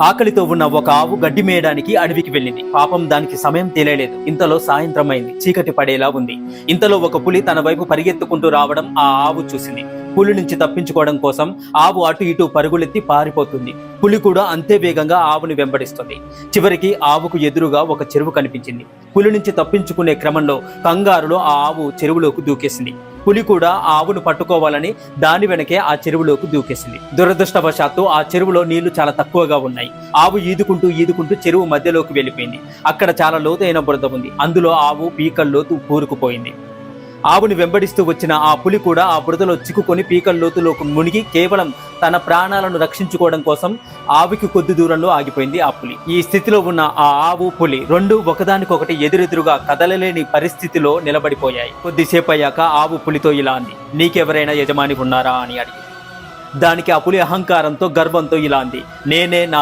ఆకలితో ఉన్న ఒక ఆవు గడ్డి మేయడానికి అడవికి వెళ్ళింది. పాపం దానికి సమయం తెలియలేదు. ఇంతలో సాయంత్రం అయింది. చీకటి పడేలా ఉంది. ఇంతలో ఒక పులి తన వైపు పరిగెత్తుకుంటూ రావడం ఆ ఆవు చూసింది. పులి నుంచి తప్పించుకోవడం కోసం ఆవు అటు ఇటు పరుగులెత్తి పారిపోతుంది. పులి కూడా అంతే వేగంగా ఆవుని వెంబడిస్తుంది. చివరికి ఆవుకు ఎదురుగా ఒక చెరువు కనిపించింది. పులి నుంచి తప్పించుకునే క్రమంలో కంగారులో ఆ ఆవు చెరువులోకి దూకేసింది. పులి కూడా ఆ ఆవును పట్టుకోవాలని దాని వెనకే ఆ చెరువులోకి దూకేసింది. దురదృష్టవశాత్తు ఆ చెరువులో నీళ్లు చాలా తక్కువగా ఉన్నాయి. ఆవు ఈదుకుంటూ చెరువు మధ్యలోకి వెళ్ళిపోయింది. అక్కడ చాలా లోతైన బురద ఉంది. అందులో ఆవు పీకల్లోతు కూరుకుపోయింది. ఆవుని వెంబడిస్తూ వచ్చిన ఆ పులి కూడా ఆ బురదలో చిక్కుకొని పీకల్లోతులోకి మునిగి కేవలం తన ప్రాణాలను రక్షించుకోవడం కోసం ఆవుకి కొద్ది దూరంలో ఆగిపోయింది ఆ పులి. ఈ స్థితిలో ఉన్న ఆ ఆవు, పులి రెండు ఒకదానికొకటి ఎదురెదురుగా కదలలేని పరిస్థితిలో నిలబడిపోయాయి. కొద్దిసేపు అయ్యాక ఆవు పులితో ఇలా అంది, "నీకెవరైనా యజమాని ఉన్నారా?" అని అడిగింది. దానికి ఆ పులి అహంకారంతో, గర్వంతో ఇలా అంది, "నేనే నా